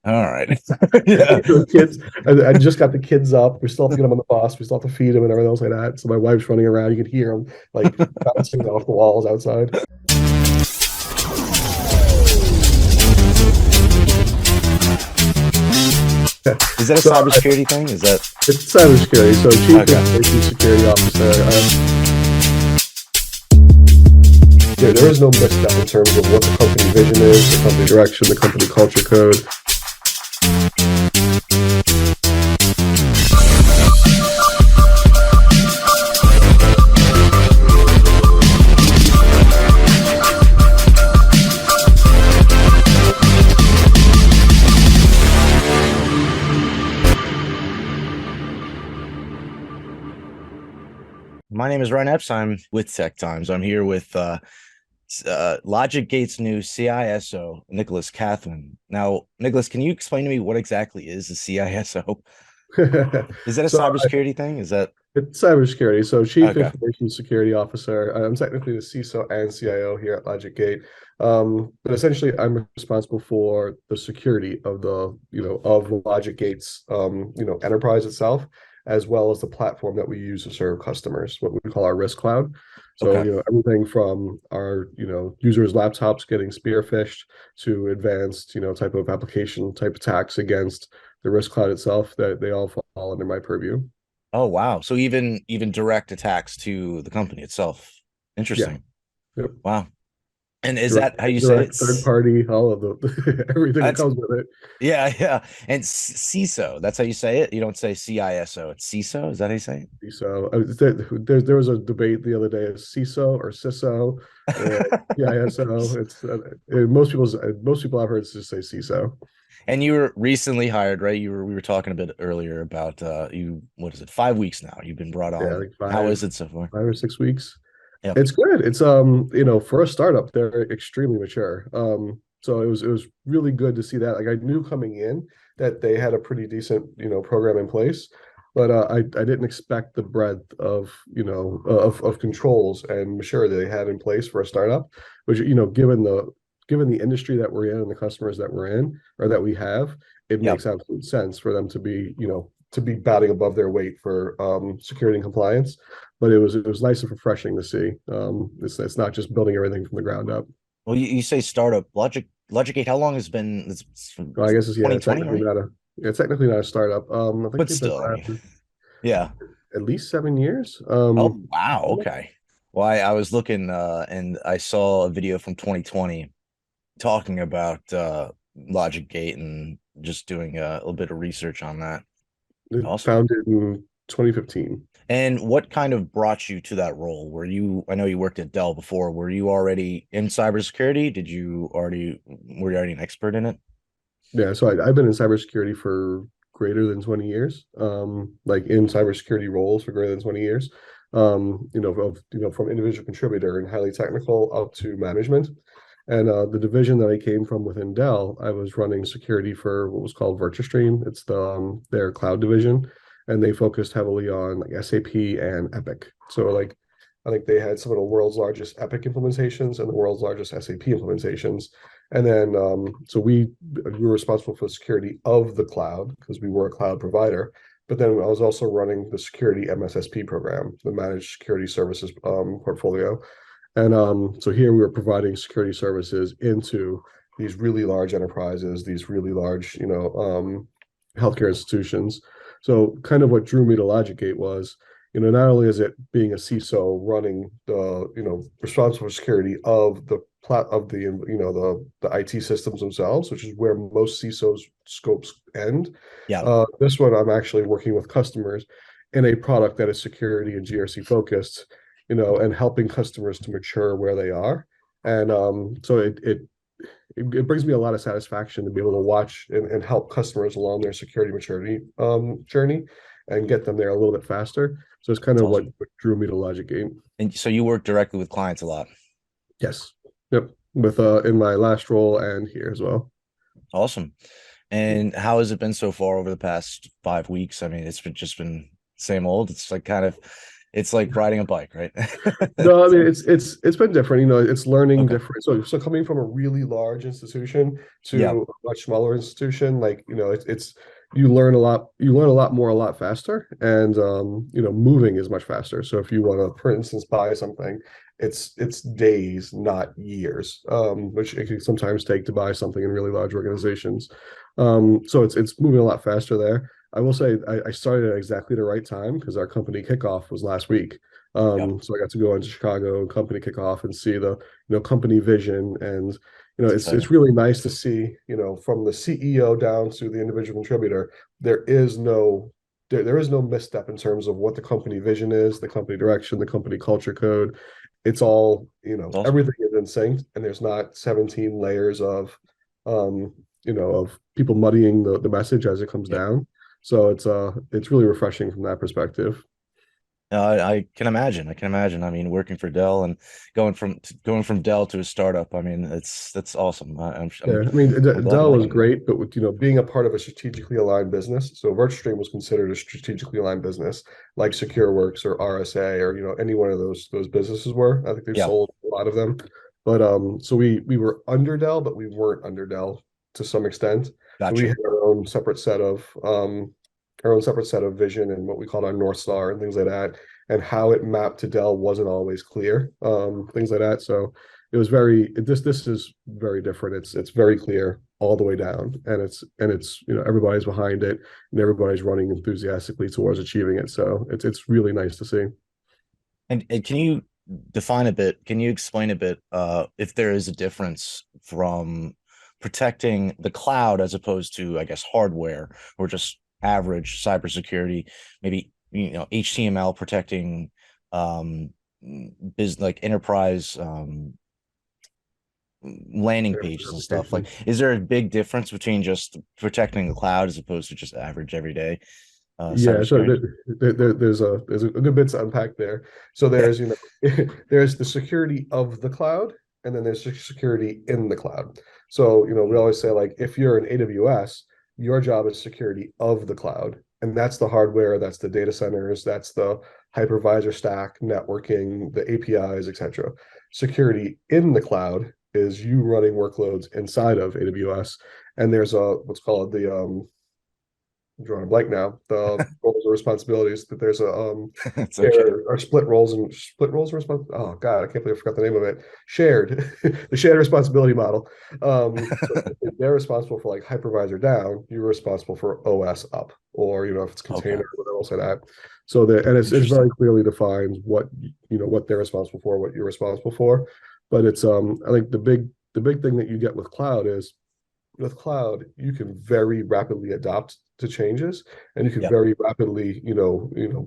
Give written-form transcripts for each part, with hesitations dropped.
All right. Yeah. The kids, I just got the kids up. We still have to get them on the bus. We still have to feed them and everything else like that. So my wife's running around. You can hear them like bouncing off the walls outside. Is that a So cybersecurity thing? Is that it's cybersecurity. So Chief okay? Information Security Officer. There is no misstep in terms of what the company vision is, the company direction, the company culture code. My name is Ryan Epps. I'm with Tech Times. I'm here with LogicGate's new CISO, Nicholas Kathmann. Now, Nicholas, can you explain to me what exactly is the CISO? Is that a So cybersecurity thing? Is that it's cybersecurity. So Chief okay? Information Security Officer. I'm technically the CISO and CIO here at LogicGate. But essentially I'm responsible for the security of of LogicGate's enterprise itself, as well as the platform that we use to serve customers, what we call our risk cloud. So, Okay. everything from our, users' laptops getting spear phished to advanced, type of application type attacks against the risk cloud itself, that they all fall under my purview. Oh, wow. So even direct attacks to the company itself. Yeah. Interesting. Yep. Wow. And is Direct, that how you say it? indirect, third party, all of the everything that That's comes with it. yeah, yeah. And CISO, that's how you say it. You don't say CISO. It's CISO. Is that how you say So there was a debate the other day: is CISO or CISO or it? CISO? Most people I've heard just say CISO. And you were recently hired, right? We were talking a bit earlier about you what is it, 5 weeks now? You've been brought Yeah, on. like How five is it so far? 5 or 6 weeks. Yep. It's good. It's for a startup, they're extremely mature. So it was really good to see that. Like I knew coming in that they had a pretty decent, program in place, but I didn't expect the breadth of, of controls and maturity they had in place for a startup, which, given the industry that we're in and the customers that we're in or that we have, it Yep. makes absolute sense for them to be batting above their weight for security and compliance. But it was nice and refreshing to see. It's not just building everything from the ground up. Well, you say startup Logic 8, how long has been it's from Well, I guess it's 2020, right? technically not a startup. I think But they've been still, I mean, around yeah. at least 7 years. Oh, wow. Okay. Well, I was looking and I saw a video from 2020 talking about Logic Gate and just doing a little bit of research on that. It Awesome. founded in 2015. And what kind of brought you to that role? I know you worked at Dell before. Were you already in cybersecurity? Were you already an expert in it? Yeah, so I've been in cybersecurity for greater than 20 years. Like in cybersecurity roles for greater than 20 years. From individual contributor and highly technical up to management. And the division that I came from within Dell, I was running security for what was called VirtuStream. It's their cloud division, and they focused heavily on like SAP and Epic. So like, I think they had some of the world's largest Epic implementations and the world's largest SAP implementations. And then so we were responsible for the security of the cloud because we were a cloud provider. But then I was also running the security MSSP program, the Managed Security Services portfolio. And so here we were providing security services into these really large enterprises, these really large, healthcare institutions. So kind of what drew me to LogicGate was, not only is it being a CISO running the, responsible for security of the plat of the, the IT systems themselves, which is where most CISOs scopes end. Yeah. This one, I'm actually working with customers in a product that is security and GRC focused, and helping customers to mature where they are. And so it brings me a lot of satisfaction to be able to watch and help customers along their security maturity journey and get them there a little bit faster. So it's kind That's of what awesome. drew me to Logic Game. And so you work directly with clients a lot. Yes. Yep. With in my last role and here as well. Awesome. And how has it been so far over the past 5 weeks? I mean, it's been just been same old. It's like kind of It's like riding a bike, right? No, I mean it's been different. It's learning Okay. different. So coming from a really large institution Yeah. to a much smaller institution, like it's you learn a lot. You learn a lot more, a lot faster, and moving is much faster. So if you want to, for instance, buy something, it's days, not years, which it can sometimes take to buy something in really large organizations. So it's moving a lot faster there. I will say I started at exactly the right time because our company kickoff was last week. Yeah. So I got to go into Chicago company kickoff and see the company vision, and It's it's exciting. really nice to see from the CEO down to the individual contributor. There is no misstep in terms of what the company vision is, the company direction, the company culture code. It's all It's awesome. everything is in sync, and there's not 17 layers of people muddying the message as it comes Yeah. down. So it's really refreshing from that perspective. I can imagine. I can imagine. I mean, working for Dell and going from Dell to a startup. I mean, that's awesome. Yeah, I mean, I'm glad you Dell like was it. great, but with being a part of a strategically aligned business, so VirtuStream was considered a strategically aligned business, like SecureWorks or RSA or any one of those businesses were. I think they've Yeah. sold a lot of them, but so we were under Dell, but we weren't under Dell to some extent. So we Gotcha. had our own separate set of vision and what we called our North Star and things like that, and how it mapped to Dell wasn't always clear, things like that. So it was this is very different. It's very clear all the way down, and it's everybody's behind it and everybody's running enthusiastically towards achieving it. So it's really nice to see. And can you define a bit? Can you explain a bit if there is a difference from protecting the cloud as opposed to, I guess, hardware or just average cybersecurity? Maybe HTML protecting business like enterprise landing pages and stuff. Like, Applications. is there a big difference between just protecting the cloud as opposed to just average everyday Yeah, so cybersecurity? there's a good bit to unpack there. So there's there's the security of the cloud, and then there's security in the cloud. So we always say, like, if you're in AWS, your job is security of the cloud, and that's the hardware, that's the data centers, that's the hypervisor stack, networking, the APIs, etc. Security in the cloud is you running workloads inside of AWS, and there's a what's called the I'm drawing a blank now. The roles and responsibilities that there's a It's okay. share or split roles and respons. Oh God, I can't believe I forgot the name of it. Shared, the shared responsibility model. So if they're responsible for like hypervisor down, you're responsible for OS up, or if it's Okay. container or whatever else like that. So it's very Interesting. clearly defined what they're responsible for, what you're responsible for. But it's I think the big thing that you get with cloud is with cloud, you can very rapidly adapt to changes, and you can Yeah. very rapidly,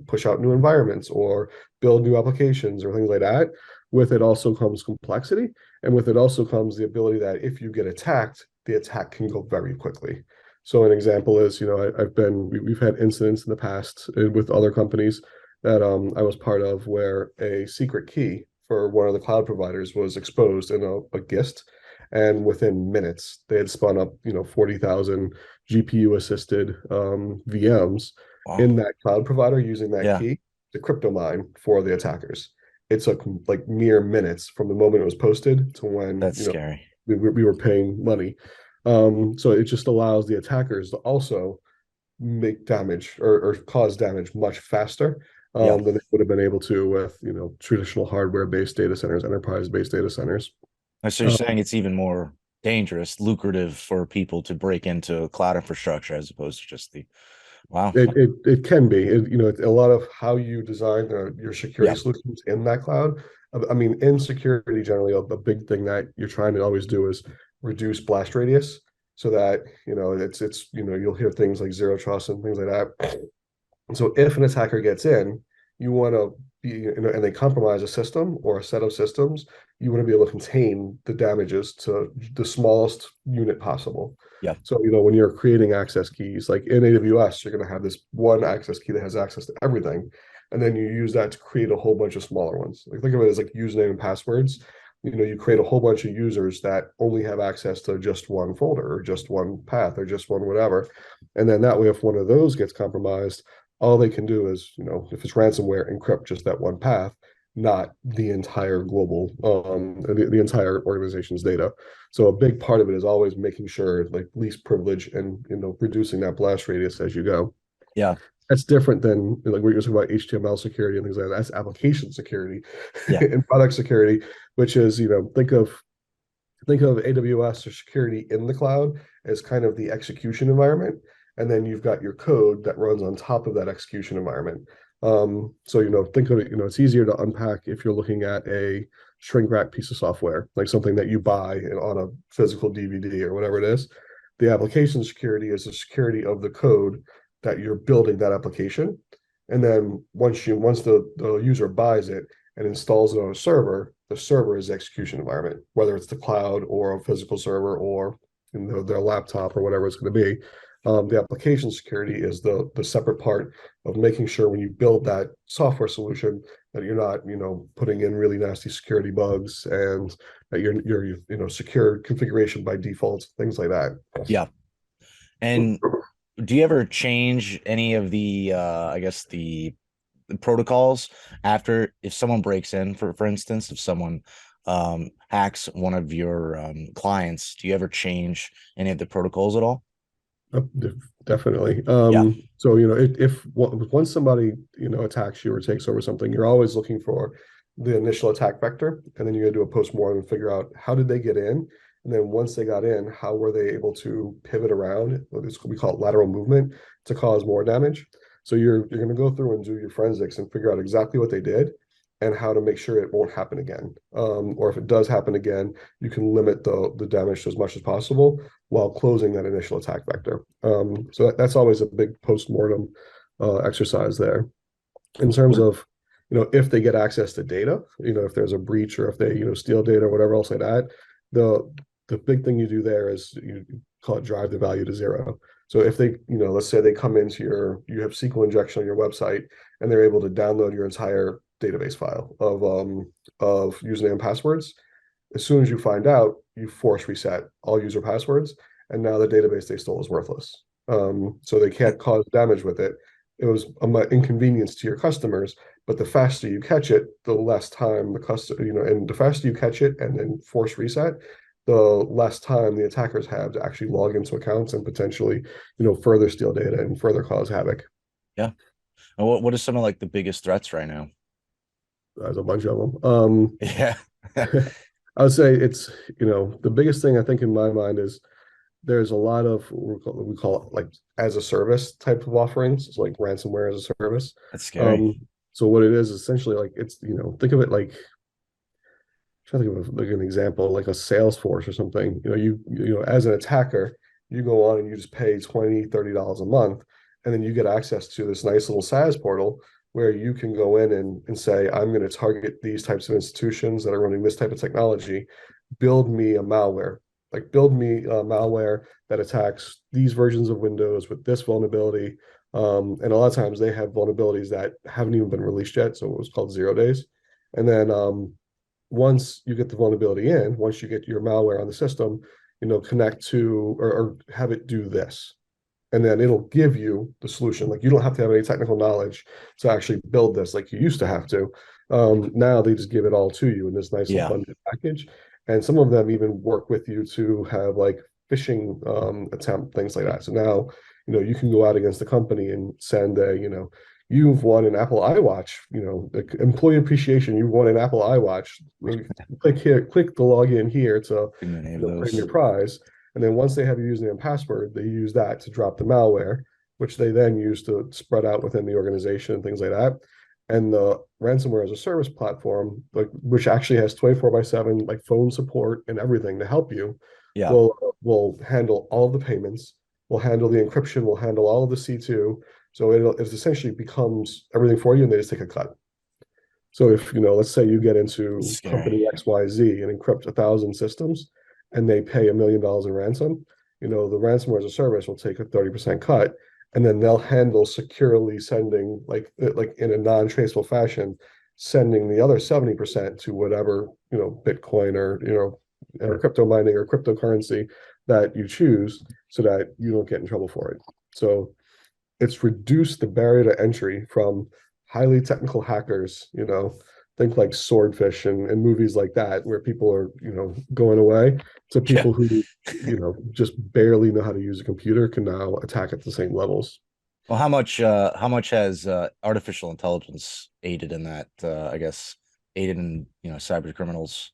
push out new environments or build new applications or things like that. With it also comes complexity, and with it also comes the ability that if you get attacked, the attack can go very quickly. So an example is, we've had incidents in the past with other companies that I was part of where a secret key for one of the cloud providers was exposed in a GIST, and within minutes they had spun up 40,000 GPU assisted VMs Wow. in that cloud provider using that Yeah. key to crypto mine for the attackers. It took like mere minutes from the moment it was posted to when That's scary. we were paying money. So it just allows the attackers to also make damage or cause damage much faster Yeah. than they would have been able to with traditional hardware based data centers, enterprise based data centers. So you're Uh, saying it's even more dangerous, lucrative for people to break into cloud infrastructure as opposed to just the wow. it can be. It's a lot of how you design your security Yeah. solutions in that cloud. I mean, in security, generally, a big thing that you're trying to always do is reduce blast radius, so that it's you'll hear things like zero trust and things like that. So if an attacker gets in, you want to be, and they compromise a system or a set of systems, you want to be able to contain the damages to the smallest unit possible. Yeah. So, when you're creating access keys, like in AWS, you're going to have this one access key that has access to everything. And then you use that to create a whole bunch of smaller ones. Like think of it as like username and passwords. You create a whole bunch of users that only have access to just one folder or just one path or just one whatever. And then that way, if one of those gets compromised, all they can do is, if it's ransomware, encrypt just that one path, not the entire global, the entire organization's data. So a big part of it is always making sure like least privilege and reducing that blast radius as you go. Yeah. That's different than like what you're talking about HTML security and things like that. That's application security Yeah. and product security, which is, think of AWS or security in the cloud as kind of the execution environment. And then you've got your code that runs on top of that execution environment. So, think of it, it's easier to unpack if you're looking at a shrink wrap piece of software, like something that you buy on a physical DVD or whatever it is. The application security is the security of the code that you're building that application. And then once the user buys it and installs it on a server, the server is the execution environment, whether it's the cloud or a physical server or their laptop or whatever it's going to be. The application security is the separate part of making sure when you build that software solution that you're not putting in really nasty security bugs and that you're secure configuration by default, things like that. Yeah. And do you ever change any of the I guess the protocols after if someone breaks in, for instance, if someone hacks one of your clients, do you ever change any of the protocols at all? Uh, Definitely. Yeah. So if once somebody attacks you or takes over something, you're always looking for the initial attack vector, and then you got to do a postmortem and figure out how did they get in, and then once they got in, how were they able to pivot around? We call it lateral movement to cause more damage. So you're going to go through and do your forensics and figure out exactly what they did and how to make sure it won't happen again. Or if it does happen again, you can limit the damage to as much as possible while closing that initial attack vector. So that's always a big post-mortem exercise there. In terms of, if they get access to data, if there's a breach or if they, steal data or whatever else like that, the big thing you do there is you call it drive the value to zero. So if they, let's say they come into you have SQL injection on your website and they're able to download your entire database file of username and passwords. As soon as you find out, you force reset all user passwords, and now the database they stole is worthless. So they can't cause damage with it. It was an inconvenience to your customers, but the faster you catch it, the less time the customer, and the faster you catch it and then force reset, the less time the attackers have to actually log into accounts and potentially, further steal data and further cause havoc. Yeah. And what are some of like the biggest threats right now? There's a bunch of them. Yeah. I would say it's, the biggest thing I think in my mind is there's a lot of what we call it like as a service type of offerings. It's like ransomware as a service. That's scary. So what it is essentially like it's, think of it like trying to think of like an example, like a Salesforce or something. As an attacker, you go on and you just pay $20, $30 a month, and then you get access to this nice little SaaS portal where you can go in and say, I'm going to target these types of institutions that are running this type of technology, build me a malware, like build me a malware that attacks these versions of Windows with this vulnerability. And a lot of times they have vulnerabilities that haven't even been released yet. So it was called 0 days. And then once you get the vulnerability in, once you get your malware on the system, connect to or have it do this. And then it'll give you the solution. Like you don't have to have any technical knowledge to actually build this like you used to have to. Now they just give it all to you in this nice little Yeah. bundled package. And some of them even work with you to have like phishing attempt, things like that. So now, you can go out against the company and send you've won an Apple iWatch, like employee appreciation, you've won an Apple iWatch. Click here, click the login here to Many of claim your those. prize. And then once they have your username and password, they use that to drop the malware, which they then use to spread out within the organization and things like that. And the ransomware as a service platform, like which actually has 24/7 like phone support and everything to help you, Yeah. will handle all of the payments, will handle the encryption, will handle all of the C2. So it essentially becomes everything for you, and they just take a cut. So if, let's say you get It's into scary. company XYZ and encrypt 1,000 systems and they pay $1 million in ransom, the ransomware as a service will take a 30% cut, and then they'll handle securely sending like in a non-traceable fashion, sending the other 70% to whatever, Bitcoin or, or crypto mining or cryptocurrency that you choose so that you don't get in trouble for it. So it's reduced the barrier to entry from highly technical hackers, think like Swordfish and movies like that, where people are, going away, to Yeah. people who, just barely know how to use a computer can now attack at the same levels. Well, how much has artificial intelligence aided in that? I guess aided in cyber criminals.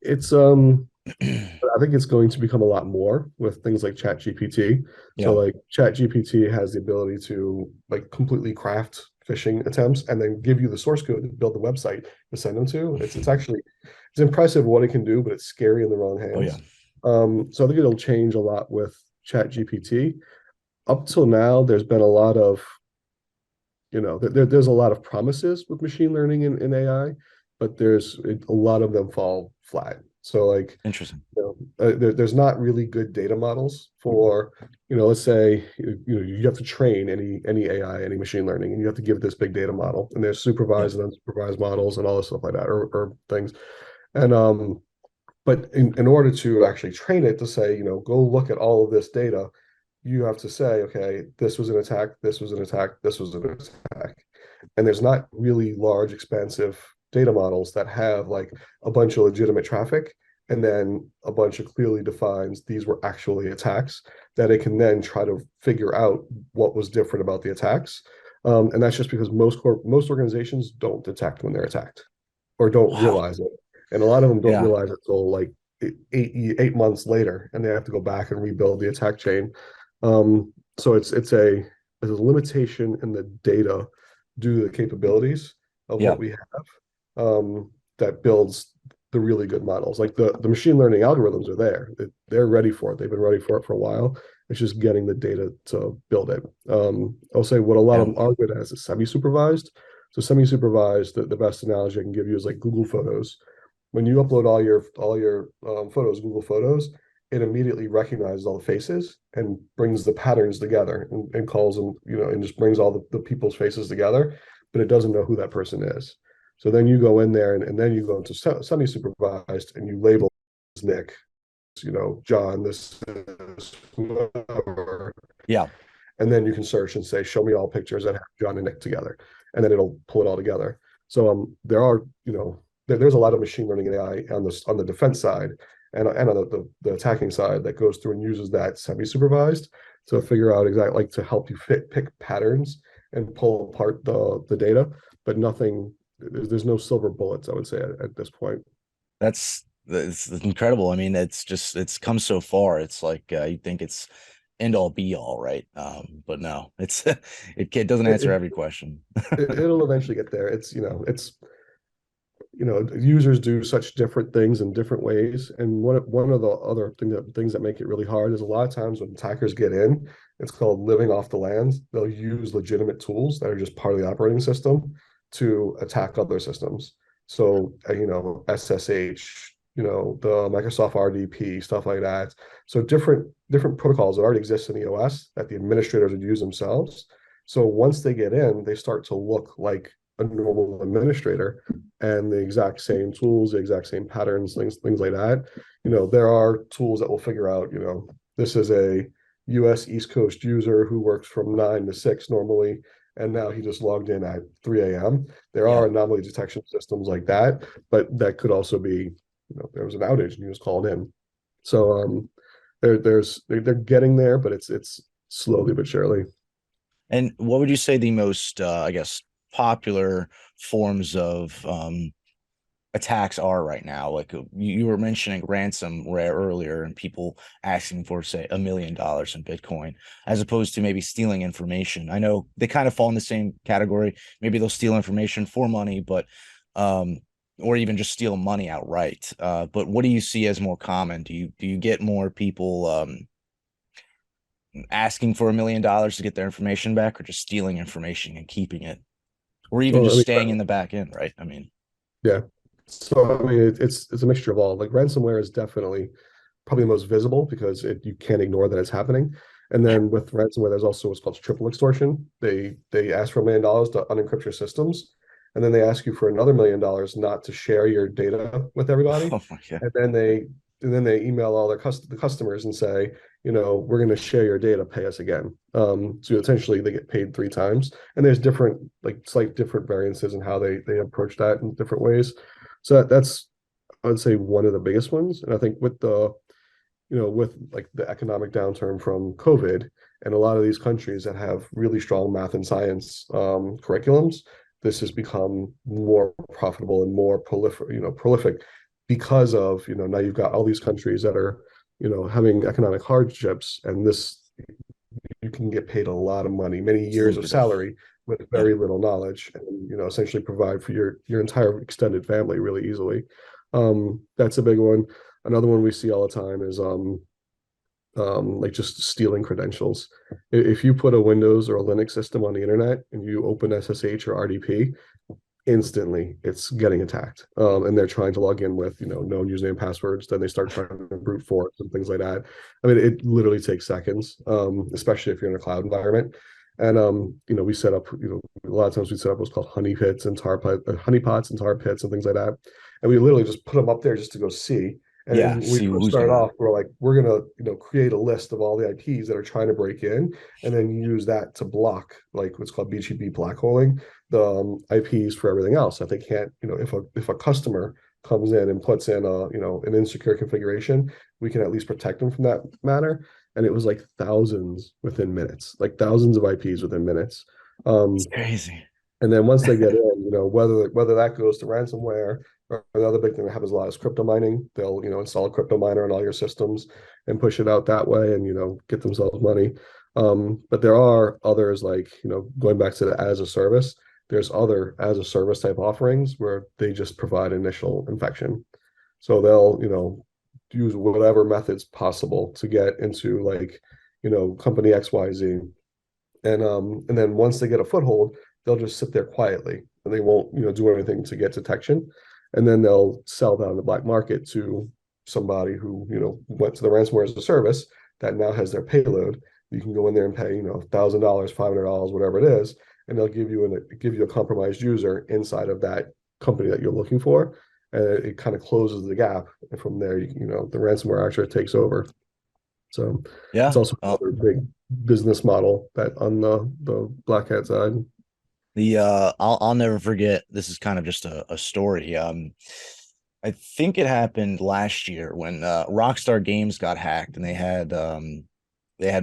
It's I think it's going to become a lot more with things like Chat GPT. So Yeah. like Chat GPT has the ability to like completely craft phishing attempts and then give you the source code to build the website to send them to. It's actually it's impressive what it can do, but it's scary in the wrong Oh yeah. hands. So I think it'll change a lot with Chat GPT. Up till now, there's been a lot of there's a lot of promises with machine learning and AI, but a lot of them fall flat. So like Interesting. there's not really good data models for, let's say you have to train any AI, any machine learning, and you have to give it this big data model, and there's Yeah. supervised and unsupervised models and all this stuff like that, or things. And but in order to actually train it to say, go look at all of this data, you have to say, okay, this was an attack, this was an attack, this was an attack. And there's not really large, expansive data models that have like a bunch of legitimate traffic and then a bunch of clearly defines these were actually attacks that it can then try to figure out what was different about the attacks. And that's just because most organizations don't detect when they're attacked or don't Wow. realize it. And a lot of them don't Yeah. realize it until like 8 months later, and they have to go back and rebuild the attack chain. So there's a limitation in the data due to the capabilities of Yeah. what we have, that builds the really good models. Like the machine learning algorithms are there. They're ready for it. They've been ready for it for a while. It's just getting the data to build it. I'll say what a lot Yeah. of them are good at is semi-supervised. So semi-supervised, the best analogy I can give you is like Google Photos. When you upload all your photos, Google Photos, it immediately recognizes all the faces and brings the patterns together and calls them, and just brings all the people's faces together, but it doesn't know who that person is. So then you go in there and then you go into semi-supervised and you label Nick, John, this is whoever, Yeah. and then you can search and say, show me all pictures that have John and Nick together, and then it'll pull it all together. So there are, there's a lot of machine learning and AI on the defense side and on the attacking side that goes through and uses that semi-supervised to figure out exactly, like, to help you pick patterns and pull apart the data, but nothing. There's no silver bullets, I would say, at this point. That's incredible. I mean, it's come so far. It's like you think it's end all be all, right? But no, it doesn't answer It, every question. it'll eventually get there. It's users do such different things in different ways, and one of the other things that make it really hard is a lot of times when attackers get in, it's called living off the land. They'll use legitimate tools that are just part of the operating system to attack other systems. So SSH, the Microsoft RDP, stuff like that. So different protocols that already exist in the OS that the administrators would use themselves. So once they get in, they start to look like a normal administrator, and the exact same tools, the exact same patterns, things like that. There are tools that will figure out, this is a US East Coast user who works from 9 to 6 normally, and now he just logged in at 3 a.m. There Yeah. are anomaly detection systems like that, but that could also be, there was an outage and he was called in. So they're getting there, but it's slowly but surely. And what would you say the most, I guess, popular forms of attacks are right now? Like you were mentioning ransomware earlier, and people asking for, say, $1 million in Bitcoin, as opposed to maybe stealing information. I know they kind of fall in the same category. Maybe they'll steal information for money, but um, or even just steal money outright. But what do you see as more common? Do you get more people asking for $1 million to get their information back, or just stealing information and keeping it, or even Well, I just mean, staying in the back end, right? I mean, yeah. So I mean, it's a mixture of all. Like ransomware is definitely probably the most visible because you can't ignore that it's happening. And then with ransomware, there's also what's called triple extortion. They ask for $1 million to unencrypt your systems, and then they ask you for another $1 million not to share your data with everybody. oh my god, And then then they email all the customers and say, we're going to share your data, pay us again. So essentially they get paid three times, and there's different, like slight different variances in how they approach that in different ways. So that's, I would say, one of the biggest ones. And I think with with like the economic downturn from COVID, and a lot of these countries that have really strong math and science curriculums, this has become more profitable and more prolific because of, now you've got all these countries that are, having economic hardships, and this, you can get paid a lot of money, many It's years of lucrative. salary with Yeah. very little knowledge, and essentially provide for your entire extended family really easily. That's a big one. Another one we see all the time is like just stealing credentials. If you put a Windows or a Linux system on the internet and you open SSH or RDP, instantly it's getting attacked. And they're trying to log in with, known username and passwords. Then they start trying to brute force and things like that. I mean, it literally takes seconds, especially if you're in a cloud environment. And we set up, a lot of times we set up what's called honey pots and tar pits and things like that. And we literally just put them up there just to go see. Yeah. And we See first who's started gonna. off, we're like, we're gonna, create a list of all the IPs that are trying to break in, and then use that to block like what's called BGP black holing the IPs for everything else. That they can't, if a customer comes in and puts in a, an insecure configuration, we can at least protect them from that matter. And it was like thousands within minutes, like thousands of IPs within minutes. It's Um, crazy. and then once they get in, whether that goes to ransomware, or another big thing that happens a lot is crypto mining. They'll, install a crypto miner on all your systems and push it out that way, and, get themselves money. But there are others, like, going back to the as a service, there's other as a service type offerings where they just provide initial infection. So they'll, use whatever methods possible to get into, like, company XYZ, and then once they get a foothold, they'll just sit there quietly, and they won't, do anything to get detection. And then they'll sell down the black market to somebody who, went to the ransomware as a service that now has their payload. You can go in there and pay, $1,000, $500, whatever it is, and they'll give you a compromised user inside of that company that you're looking for. And it kind of closes the gap. And from there, the ransomware actually takes over. So it's Yeah. also another big business model that on the black hat side. I'll never forget. This is kind of just a story. I think it happened last year when Rockstar Games got hacked, and they had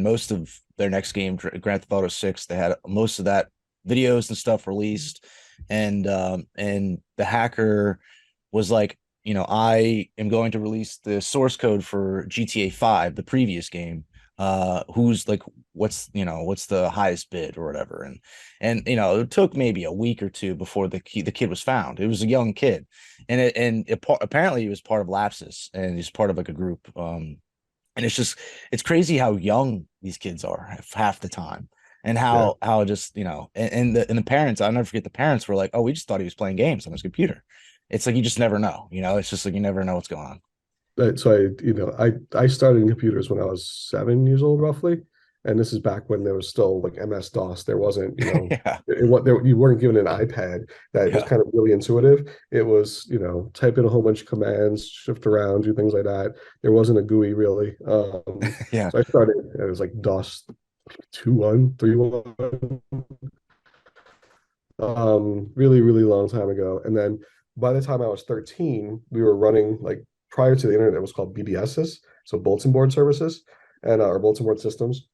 most of their next game, Grand Theft Auto 6. They had most of that videos and stuff released, and the hacker was like, I am going to release the source code for GTA 5, the previous game. Who's like, what's the highest bid or whatever, and it took maybe a week or two before the kid was found. It was a young kid, apparently he was part of Lapsus, and he's part of like a group. And it's crazy how young these kids are half the time, and Yeah. how just and the parents. I'll never forget, the parents were like, oh, we just thought he was playing games on his computer. It's like you just never know. It's just like you never know what's going on. So I started in computers when I was 7 years old, roughly. And this is back when there was still like MS DOS. There wasn't, Yeah. you weren't given an iPad that was Yeah. kind of really intuitive. It was, type in a whole bunch of commands, shift around, do things like that. There wasn't a GUI really. Yeah. So I started, it was like DOS 2.1, 3.1, really, really long time ago. And then by the time I was 13, we were running, like, prior to the internet, it was called BBSs, so bulletin board services, and or bulletin board systems.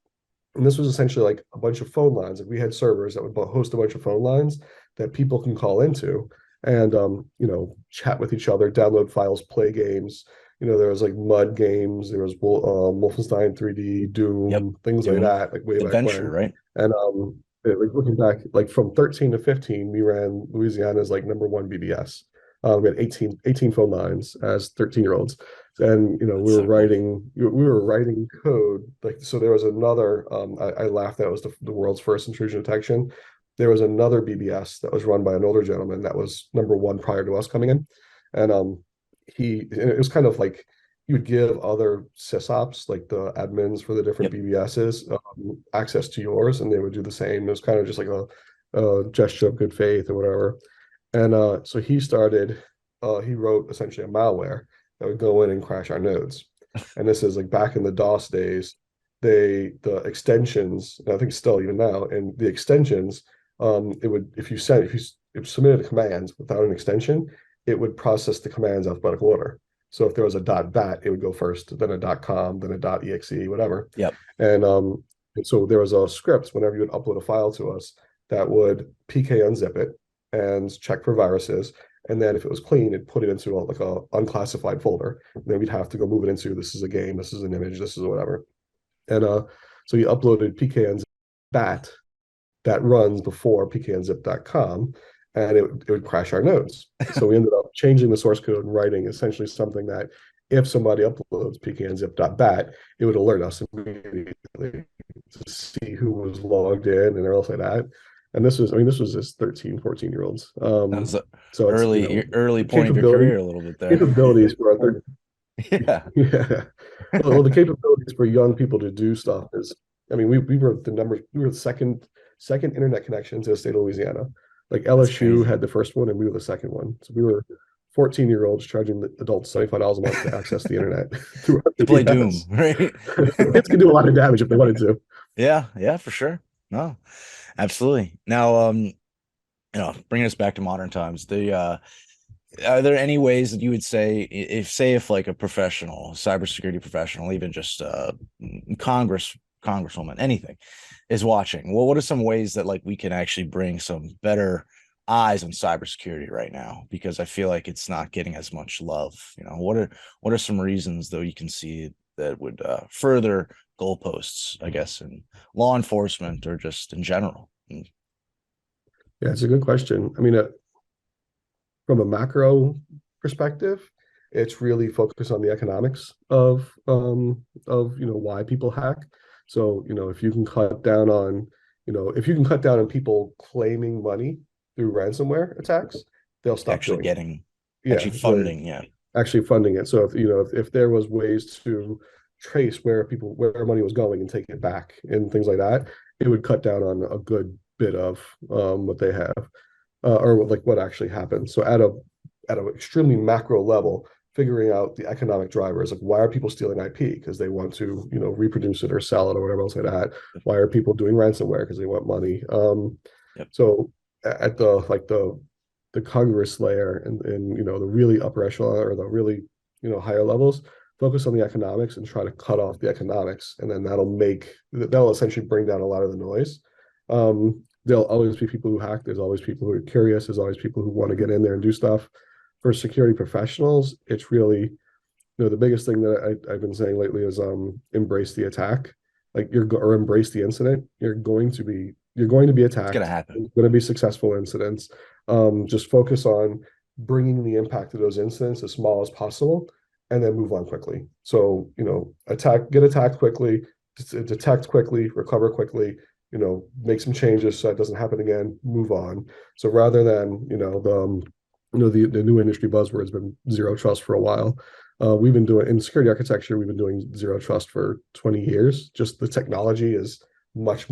And this was essentially like a bunch of phone lines. Like, we had servers that would host a bunch of phone lines that people can call into and, chat with each other, download files, play games. There was like mud games, there was Wolfenstein 3D, Yep. Doom, things like Doom. that, like way back Adventure, when. right? And like looking back, like from 13 to 15, we ran Louisiana's like number one BBS. We had 18 phone lines as 13-year-olds. And That's so cool. we were writing code. Like, so there was another, I laughed that it was the world's first intrusion detection. There was another BBS that was run by an older gentleman that was number one prior to us coming in. And it was kind of like, you would give other sysops, like the admins for the different Yep. BBSs, access to yours, and they would do the same. It was kind of just like a gesture of good faith or whatever. And so he wrote essentially a malware that would go in and crash our nodes. And this is like back in the DOS days, the extensions, and I think still even now, and the extensions, it would if you submitted a command without an extension, it would process the commands alphabetical order. So if there was a .bat, it would go first, then a .com, then a .exe, whatever. Yep. And so there was a script whenever you would upload a file to us that would PK unzip it and check for viruses. And then if it was clean, it'd put it into like a unclassified folder. And then we'd have to go move it into this is a game, this is an image, this is whatever. And so you uploaded PKNzip bat that runs before pknzip.com, and it would crash our nodes. So we ended up changing the source code and writing essentially something that if somebody uploads pknzip.bat, it would alert us immediately to see who was logged in and else like that. And this was, I mean, this was just 13, 14-year-olds. That was the So it's, early point of your capability, career a little bit there. capabilities for our Yeah. yeah. Well, the capabilities for young people to do stuff is, I mean, we were we were the second internet connection to the state of Louisiana. Like That's LSU crazy. had the first one and we were the second one. So we were 14-year-olds charging the adults $75 a month to access the internet through our To play Doom, BS. right? Kids can do a lot of damage if they wanted to. Yeah, yeah, for sure. No, absolutely. Now, bringing us back to modern times, the are there any ways that you would say if like a professional, cybersecurity professional, even just congresswoman, anything is watching, well, what are some ways that like we can actually bring some better eyes on cybersecurity right now? Because I feel like it's not getting as much love. What are some reasons though you can see that would further goalposts, I guess, in law enforcement or just in general? Yeah, it's a good question. I mean, from a macro perspective, it's really focused on the economics of why people hack. So if you can cut down on if you can cut down on people claiming money through ransomware attacks, they'll stop Actually doing it. getting Yeah, actually funding, yeah. actually funding it. So if there was ways to trace where money was going and take it back and things like that, it would cut down on a good bit of what they have or like what actually happened. So at an extremely macro level, figuring out the economic drivers, like why are people stealing IP because they want to reproduce it or sell it or whatever else like that. Why are people doing ransomware because they want money? Yep. So at the Congress layer and the really upper echelon or the really higher levels, focus on the economics and try to cut off the economics, and then that'll essentially bring down a lot of the noise. There'll always be people who hack. There's always people who are curious. There's always people who want to get in there and do stuff. For security professionals, it's really, the biggest thing that I've been saying lately is embrace the attack, like or embrace the incident. You're going to be It's gonna attacked. happen. It's going to be successful incidents. Just focus on bringing the impact of those incidents as small as possible, and then move on quickly. So get attacked quickly, detect quickly, recover quickly. Make some changes so it doesn't happen again. Move on. So rather than the new industry buzzword has been zero trust for a while. We've been doing in security architecture, we've been doing zero trust for 20 years. Just the technology is makes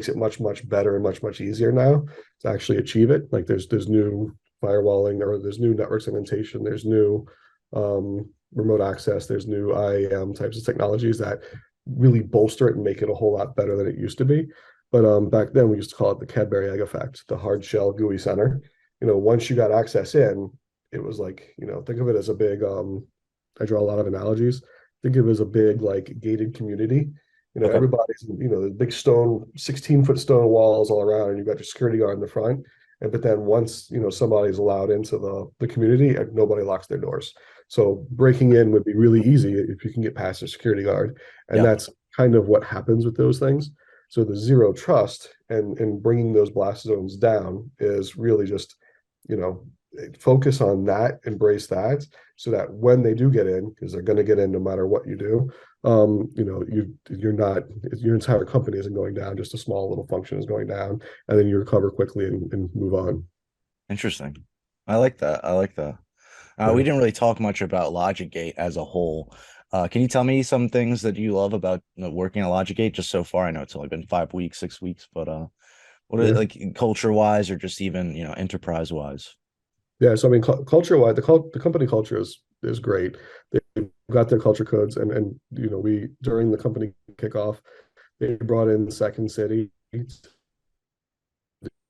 it much better and much easier now to actually achieve it. Like there's new firewalling, or there's new network segmentation, there's new remote access, there's new IAM types of technologies that really bolster it and make it a whole lot better than it used to be. But back then we used to call it the Cadbury egg effect, the hard shell GUI center. Once you got access in, it was like, think of it as a big, I draw a lot of analogies. Think of it as a big, like gated community. Okay. Everybody's, the big 16-foot stone walls all around, and you've got your security guard in the front. But then once, somebody's allowed into the community, nobody locks their doors. So breaking in would be really easy if you can get past the security guard. And Yeah. that's kind of what happens with those things. So the zero trust and bringing those blast zones down is really just focus on that, embrace that, so that when they do get in, because they're going to get in no matter what you do, you're not, your entire company isn't going down, just a small little function is going down, and then you recover quickly and move on. Interesting. I like that. I like that. We Yeah. didn't really talk much about LogicGate as a whole. Can you tell me some things that you love about working at LogicGate just so far? I know it's only been 5 weeks, 6 weeks, but what are Yeah. like culture wise or just even enterprise wise? Yeah. So I mean, culture wise, the company culture is is great. They've got their culture codes, and we during the company kickoff, they brought in Second City to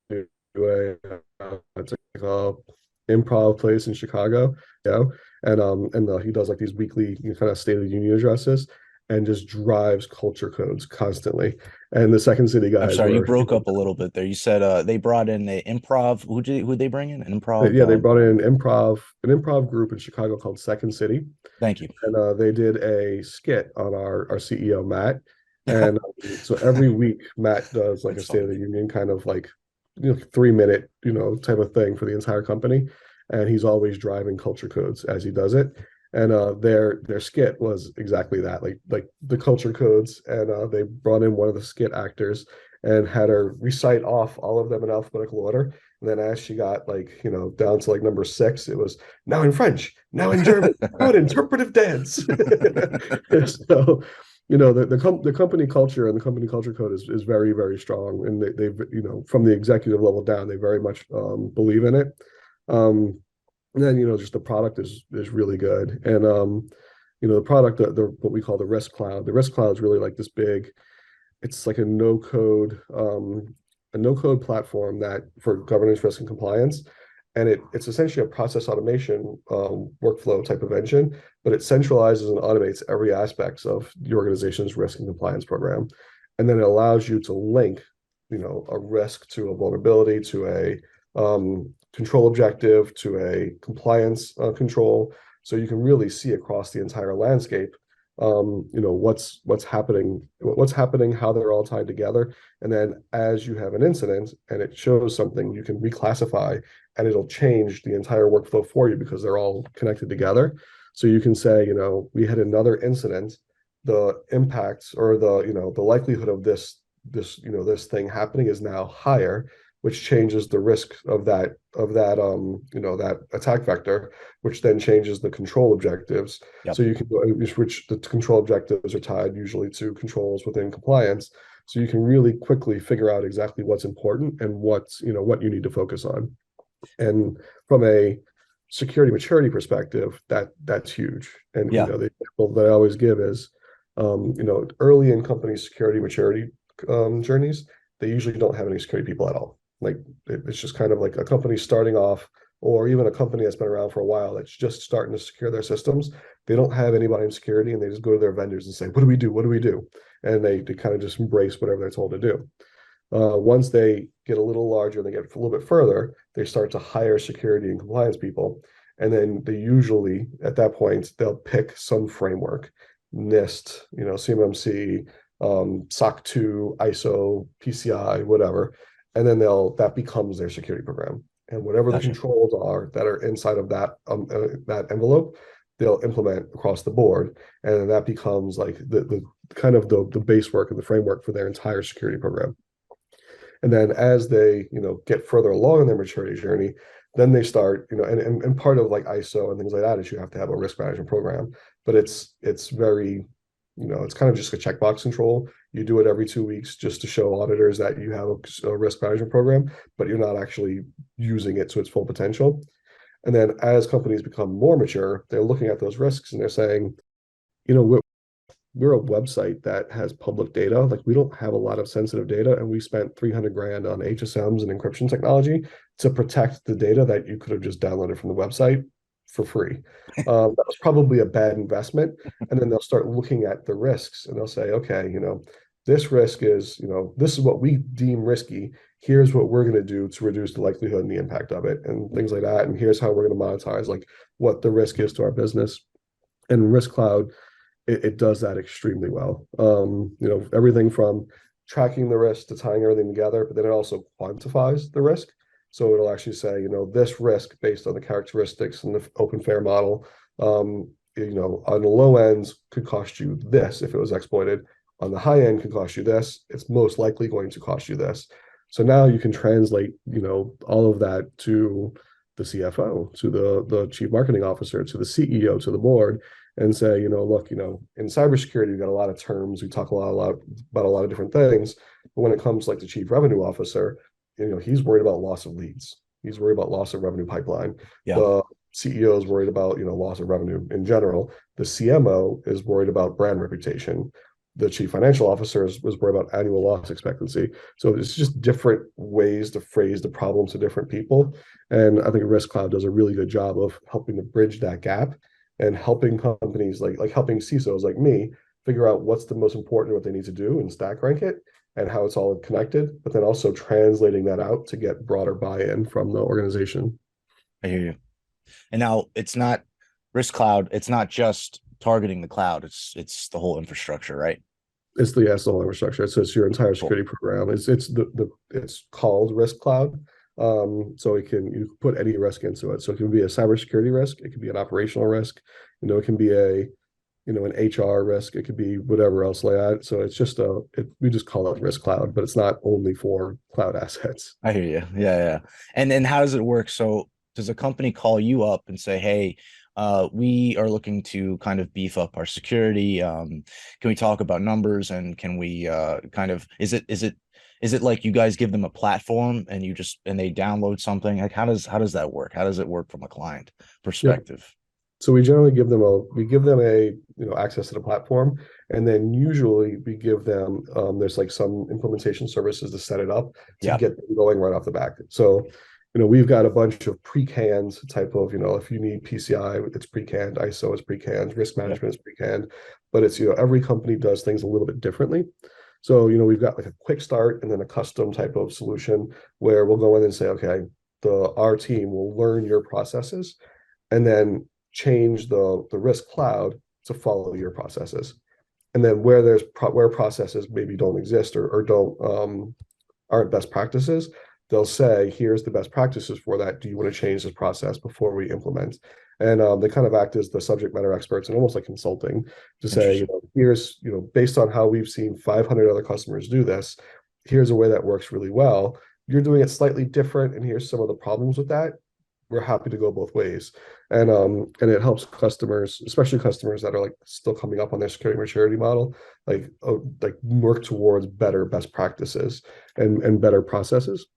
do it's like a improv place in Chicago, he does like these weekly kind of State of the Union addresses and just drives culture codes constantly. And the Second City I'm guys sorry, you were, broke up a little bit there. You said they brought in a improv. Who'd they bring in? An improv. yeah, they brought in an improv group in Chicago called Second City, Thank you. and they did a skit on our CEO Matt, and so every week Matt does like a That's State of funny. the Union kind of like 3 minute type of thing for the entire company, and he's always driving culture codes as he does it. And their skit was exactly that, like the culture codes, and they brought in one of the skit actors and had her recite off all of them in alphabetical order. And then as she got down to like number six, it was now in French, now in German, now an interpretive dance. So, the company culture and the company culture code is very, very strong. And they've, from the executive level down, they very much believe in it. Um, and then, just the product is really good. And, the product, what we call the risk cloud, the risk cloud is really like this big, it's like a no code platform that for governance, risk, and compliance. And it's essentially a process automation workflow type of engine, but it centralizes and automates every aspects of the organization's risk and compliance program. And then it allows you to link, a risk to a vulnerability, to a control objective, to a compliance control. So you can really see across the entire landscape what's happening, how they're all tied together. And then as you have an incident and it shows something, you can reclassify and it'll change the entire workflow for you because they're all connected together. So you can say, we had another incident, the impacts or the likelihood of this thing happening is now higher, which changes the risk of that attack vector, which then changes the control objectives. Yep. So you can which the control objectives are tied usually to controls within compliance. So you can really quickly figure out exactly what's important and what you need to focus on. And from a security maturity perspective, that's huge. And Yeah. the example that I always give is, early in company security maturity journeys, they usually don't have any security people at all. Like it's just kind of like a company starting off, or even a company that's been around for a while that's just starting to secure their systems. They don't have anybody in security, and they just go to their vendors and say, "What do we do? What do we do?" And they kind of just embrace whatever they're told to do. Once they get a little larger, they get a little bit further, they start to hire security and compliance people. And then they usually, at that point, they'll pick some framework, NIST, CMMC, SOC 2, ISO, PCI, whatever. And then that becomes their security program. And whatever the Gotcha. controls are that are inside of that envelope, they'll implement across the board. And that becomes like the kind of the base work and the framework for their entire security program. And then as they, get further along in their maturity journey, then they start, and part of like ISO and things like that is you have to have a risk management program. But it's very, it's kind of just a checkbox control. You do it every 2 weeks just to show auditors that you have a risk management program, but you're not actually using it to its full potential. And then as companies become more mature, they're looking at those risks and they're saying, you know, we're a website that has public data. Like we don't have a lot of sensitive data, and we spent 300 grand on HSMs and encryption technology to protect the data that you could have just downloaded from the website for free. That was probably a bad investment. And then they'll start looking at the risks and they'll say, okay, this risk is, this is what we deem risky. Here's what we're going to do to reduce the likelihood and the impact of it and things like that. And here's how we're going to monetize like what the risk is to our business. And Risk Cloud, it does that extremely well. Everything from tracking the risk to tying everything together, but then it also quantifies the risk. So it'll actually say, this risk based on the characteristics and the open fair model, on the low ends could cost you this if it was exploited. On the high end could cost you this. It's most likely going to cost you this. So now you can translate, all of that to the CFO, to the chief marketing officer, to the CEO, to the board, and say, look, in cybersecurity, we've got a lot of terms. We talk a lot about a lot of different things. But when it comes to like the chief revenue officer, he's worried about loss of leads. He's worried about loss of revenue pipeline. Yeah. The CEO is worried about, loss of revenue in general. The CMO is worried about brand reputation. The chief financial officer was worried about annual loss expectancy. So it's just different ways to phrase the problem to different people. And I think Risk Cloud does a really good job of helping to bridge that gap and helping companies like helping CISOs like me figure out what's the most important, what they need to do, and stack rank it, and how it's all connected, but then also translating that out to get broader buy-in from the organization. I hear you. And now it's not Risk Cloud. It's not just targeting the cloud. It's the whole infrastructure, right? It's the whole infrastructure. It's your entire Cool. security program. It's called Risk Cloud. So you put any risk into it. So it can be a cybersecurity risk, it can be an operational risk, it can be an HR risk, it could be whatever else like that. So it's just we just call it Risk Cloud, but it's not only for cloud assets. I hear you. Yeah, yeah. And then how does it work? So does a company call you up and say, "Hey, we are looking to kind of beef up our security. Can we talk about numbers and can we kind of is it like you guys give them a platform and they download something? Like how does that work? How does it work from a client Yep. perspective? So we generally give them a access to the platform, and then usually we give them there's like some implementation services to set it up to Yeah. get them going right off the back. So we've got a bunch of pre-canned type of, if you need PCI, it's pre-canned, ISO is pre-canned, risk Yeah. management is pre-canned, but it's every company does things a little bit differently. So we've got like a quick start and then a custom type of solution where we'll go in and say, okay, our team will learn your processes and then change the risk cloud to follow your processes. And then where processes maybe don't exist or don't aren't best practices, they'll say, here's the best practices for that. Do you want to change this process before we implement? And they kind of act as the subject matter experts and almost like consulting to say, Interesting. here's, based on how we've seen 500 other customers do this, here's a way that works really well. You're doing it slightly different, and here's some of the problems with that. We're happy to go both ways, and it helps customers, especially customers that are like still coming up on their security maturity model, like work towards better best practices and better processes.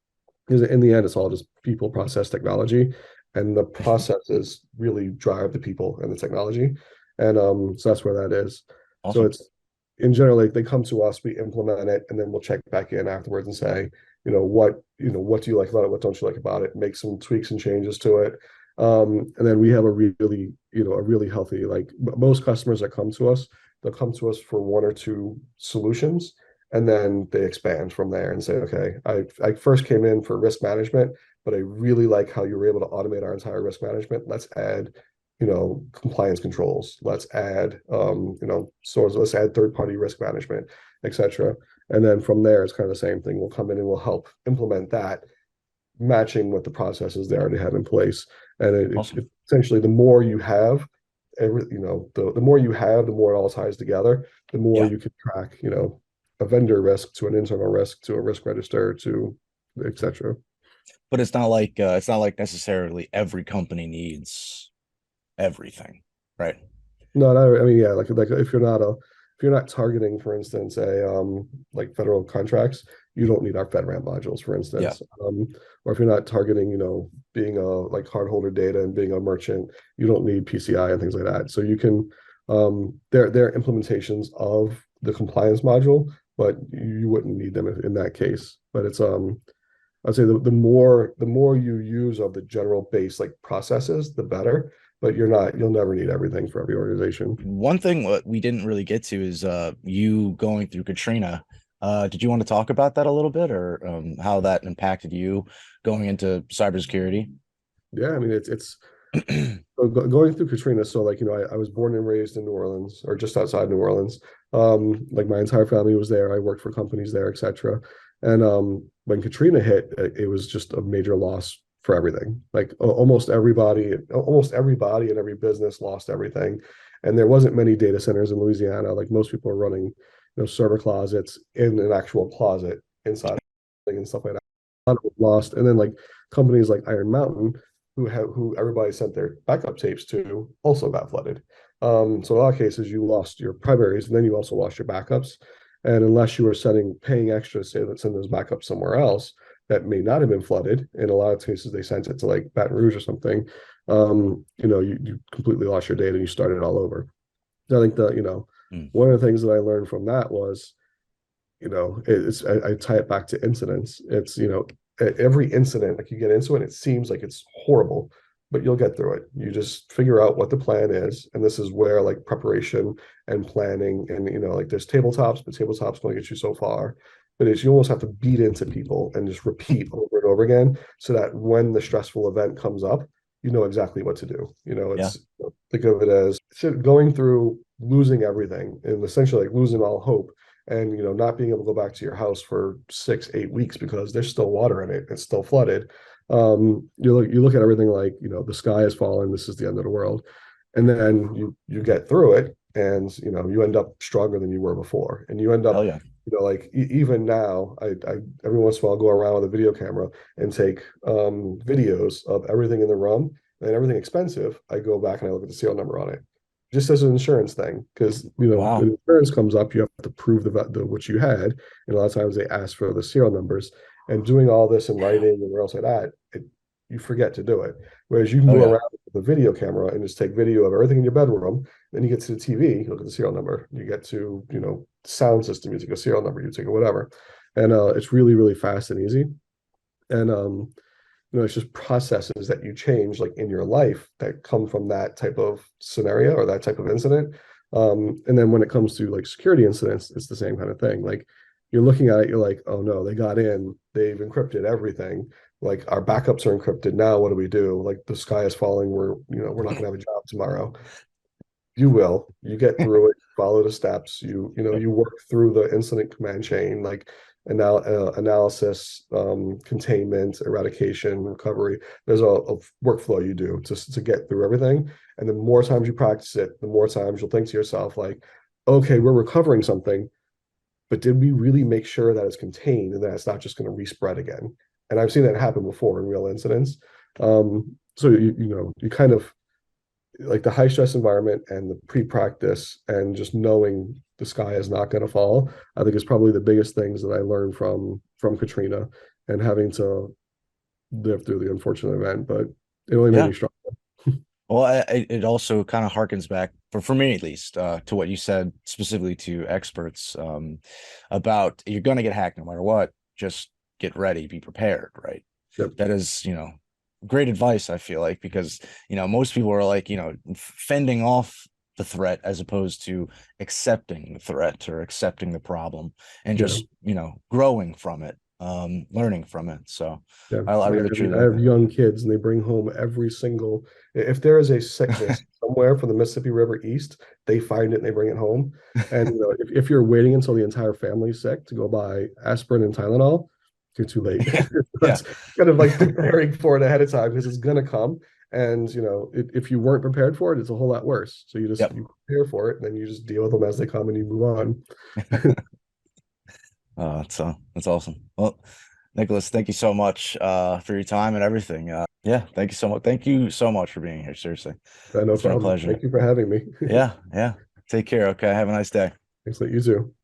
Because in the end, it's all just people, process, technology, and the processes really drive the people and the technology, and so that's where that is. So Awesome. it's in general, like they come to us, we implement it, and then we'll check back in afterwards and say, what do you like about it? What don't you like about it? Make some tweaks and changes to it. And then we have a really healthy, like most customers that come to us, they'll come to us for one or two solutions, and then they expand from there and say, okay, I first came in for risk management, but I really like how you were able to automate our entire risk management. Let's add, compliance controls. Let's add, let's add third-party risk management, etc. And then from there, it's kind of the same thing. We'll come in and we'll help implement that, matching with the processes they already have in place. And Awesome. essentially, the more you have, the more you have, the more it all ties together. The more Yeah. you can track, a vendor risk to an internal risk to a risk register to etc. But it's not like necessarily every company needs everything, right? No, I mean, yeah, like if you're not targeting, for instance, a like federal contracts, you don't need our FedRAMP modules, for Yeah. instance. Or if you're not targeting, being a like cardholder data and being a merchant, you don't need PCI and things like that. So you can they're implementations of the compliance module, but you wouldn't need them in that case. But it's I'd say the more you use of the general base like processes, the better. But you'll never need everything for every organization. One thing what we didn't really get to is you going through Katrina. Did you want to talk about that a little bit or how that impacted you going into cybersecurity? Yeah, I mean it's so going through Katrina. So like I was born and raised in New Orleans or just outside New Orleans. Like my entire family was there. I worked for companies there, etc. And when Katrina hit, it was just a major loss for everything. Like almost everybody in every business lost everything. And there wasn't many data centers in Louisiana. Like most people are running, server closets in an actual closet inside and stuff like that. A lot of it lost. And then like companies like Iron Mountain, who everybody sent their backup tapes to, also got flooded. So in a lot of cases, you lost your primaries, and then you also lost your backups. And unless you were paying extra to say let's send those backups somewhere else, that may not have been flooded. In a lot of cases, they sent it to like Baton Rouge or something. You completely lost your data and you started all over. So I think that, Mm. one of the things that I learned from that was, I tie it back to incidents. It's, at every incident, like you get into it, it seems like it's horrible, but you'll get through it. You just figure out what the plan is. And this is where like preparation and planning and, like there's tabletops, but tabletops going to get you so far. But it's you almost have to beat into people and just repeat over and over again so that when the stressful event comes up, you know exactly what to do. Yeah. Think of it as going through losing everything and essentially like losing all hope and not being able to go back to your house for 6 8 weeks because there's still water in it, it's still flooded. You look at everything like the sky is falling, this is the end of the world, and then you get through it, and you end up stronger than you were before, and you end Hell up yeah. like even now, I every once in a while go around with a video camera and take videos of everything in the room and everything expensive. I go back and I look at the serial number on it, just as an insurance thing, because Wow. when insurance comes up, you have to prove the what you had, and a lot of times they ask for the serial numbers. And doing all this in Yeah. writing and where else like that, you forget to do it. Whereas you can Oh go yeah. around with the video camera and just take video of everything in your bedroom. Then you get to the TV, you look at the serial number. You get to sound system, you take a serial number, you take a whatever, and it's really really fast and easy. And it's just processes that you change like in your life that come from that type of scenario or that type of incident. And then when it comes to like security incidents, it's the same kind of thing. Like you're looking at it, you're like, oh no, they got in, they've encrypted everything. Like our backups are encrypted. Now what do we do? Like the sky is falling. We're not gonna have a job tomorrow. You will. You get through it, follow the steps. Yep. You work through the incident command chain, like analysis, containment, eradication, recovery. There's a workflow you do to get through everything. And the more times you practice it, the more times you'll think to yourself, like, okay, we're recovering something, but did we really make sure that it's contained and that it's not just going to respread again? And I've seen that happen before in real incidents. So you kind of like the high stress environment and the pre-practice and just knowing the sky is not going to fall, I think is probably the biggest things that I learned from Katrina and having to live through the unfortunate event. But it only made Yeah. me strong. Well, it also kind of harkens back, for me at least, to what you said specifically to experts, about you're going to get hacked no matter what. Just get ready, be prepared, right? Yep. That is, great advice, I feel like, because, most people are like, fending off the threat as opposed to accepting the threat or accepting the problem and Yeah. just, growing from it, learning from it. So Yeah. I Like really truly I like have that. young kids and they bring home every single, if there is a sickness somewhere from the Mississippi River East, they find it and they bring it home. And if you're waiting until the entire family's sick to go buy aspirin and Tylenol, you're too late. Yeah. Yeah. That's kind of like preparing for it ahead of time because it's gonna come. And if you weren't prepared for it, it's a whole lot worse. So Yep. you prepare for it and then you just deal with them as they come and you move on. That's awesome. Well, Nicholas, thank you so much for your time and everything. Yeah, thank you so much. Thank you so much for being here. Seriously. No It's been a problem. pleasure. Thank you for having me. Yeah, yeah. Take care. Okay. Have a nice day. Thanks, that you too.